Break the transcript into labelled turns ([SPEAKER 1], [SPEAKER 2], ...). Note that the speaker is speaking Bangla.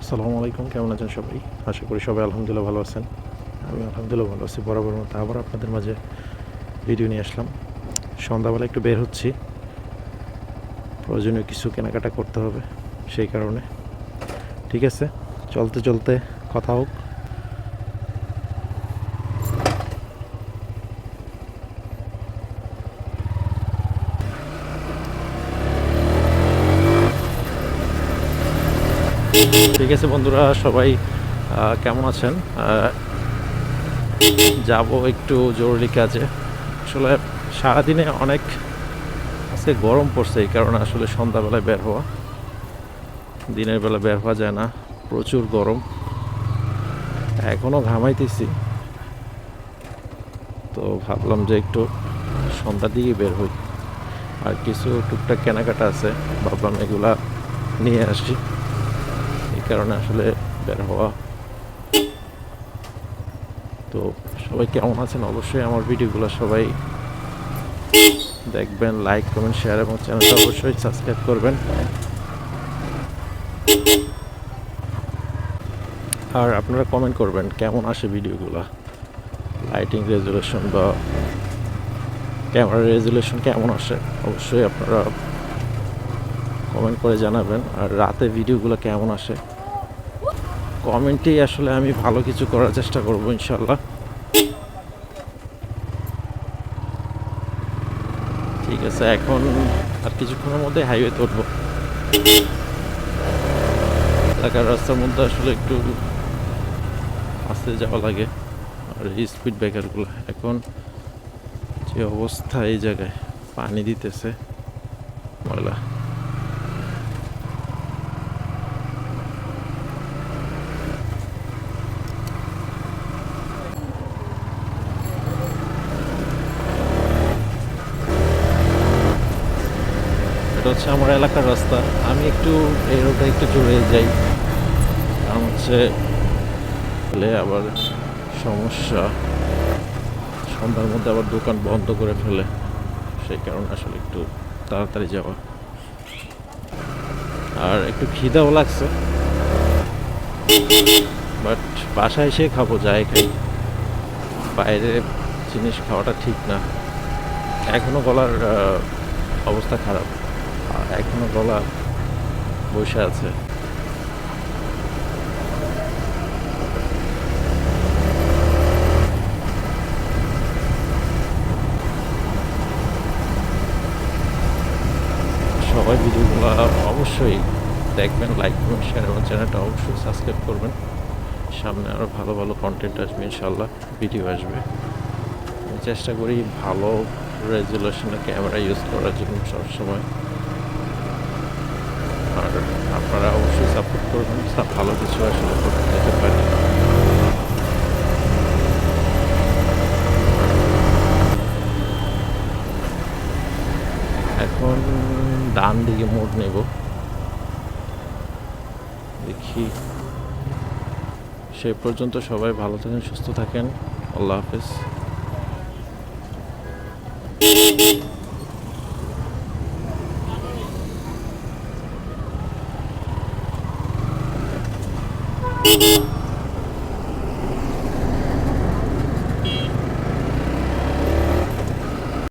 [SPEAKER 1] আসসালামু আলাইকুম, কেমন আছেন সবাই? আশা করি সবাই আলহামদুলিল্লাহ ভালো আছেন। আমি আলহামদুলিল্লাহ ভালো আছি। বরাবর মতো আবার আপনাদের মাঝে ভিডিও নিয়ে আসলাম। সন্ধ্যাবেলা একটু বের হচ্ছি, প্রয়োজনীয় কিছু কেনাকাটা করতে হবে, সেই কারণে। ঠিক আছে, চলতে চলতে কথা হোক। ঠিক আছে বন্ধুরা, সবাই কেমন আছেন? যাব একটু জরুরি কাজে। আসলে সারাদিনে অনেক আজকে গরম পড়ছে, এই কারণে আসলে সন্ধ্যাবেলায় বের হওয়া। দিনের বেলা বের হওয়া যায় না, প্রচুর গরম। এখনও ঘামাইতেছি, তো ভাবলাম যে একটু সন্ধ্যার দিকে বের হই। আর কিছু টুকটাক কেনাকাটা আছে, ভাবলাম এগুলা নিয়ে আসি, এই কারণে আসলে বের হওয়া। তো সবাই কেমন আছেন? অবশ্যই আমার ভিডিওগুলো সবাই দেখবেন, লাইক কমেন্ট শেয়ার এবং চ্যানেলটা অবশ্যই সাবস্ক্রাইব করবেন। আর আপনারা কমেন্ট করবেন কেমন আসে ভিডিওগুলো, লাইটিং রেজুলেশন বা ক্যামেরা রেজুলেশন কেমন আসে, অবশ্যই আপনারা কমেন্ট করে জানাবেন। আর রাতে ভিডিওগুলো কেমন আসে কমেন্টেই আসলে আমি ভালো কিছু করার চেষ্টা করব ইনশাল্লাহ। ঠিক আছে, এখন আর কিছুক্ষণের মধ্যে হাইওয়েতে উঠবো। এলাকার রাস্তার মধ্যে আসলে একটু আস্তে যাওয়া লাগে, আর এই স্পিড ব্রেকারগুলো এখন যে অবস্থা, এই জায়গায় পানি দিতেছে ময়লা। এটা হচ্ছে আমার এলাকার রাস্তা। আমি একটু এই রোডে একটু জোরে যাই, কারণ হচ্ছে আবার সমস্যা, সন্ধ্যার মধ্যে আবার দোকান বন্ধ করে ফেলে, সেই কারণে আসলে একটু তাড়াতাড়ি যাওয়া। আর একটু খিদাও লাগছে, বাট বাসায় এসে খাবো, যাই খাই। বাইরে জিনিস খাওয়াটা ঠিক না। এখনও গলার অবস্থা খারাপ, এখনও গলা বসে আছে। সবাই ভিডিওগুলো অবশ্যই দেখবেন, লাইক করবেন, শেয়ার এবং চ্যানেলটা অবশ্যই সাবস্ক্রাইব করবেন। সামনে আরও ভালো ভালো কন্টেন্ট আসবে ইনশাল্লাহ, ভিডিও আসবে। আমি চেষ্টা করি ভালো রেজুলেশনের ক্যামেরা ইউজ করার জন্য সবসময়। আর আপনারা অবশ্যই সাপোর্ট করবেন, ভালো কিছু আসলে করতে যেতে পারি। এখন ডান দিকে মোড় নেব, দেখি। সে পর্যন্ত সবাই ভালো থাকেন, সুস্থ থাকেন। আল্লাহ হাফেজ।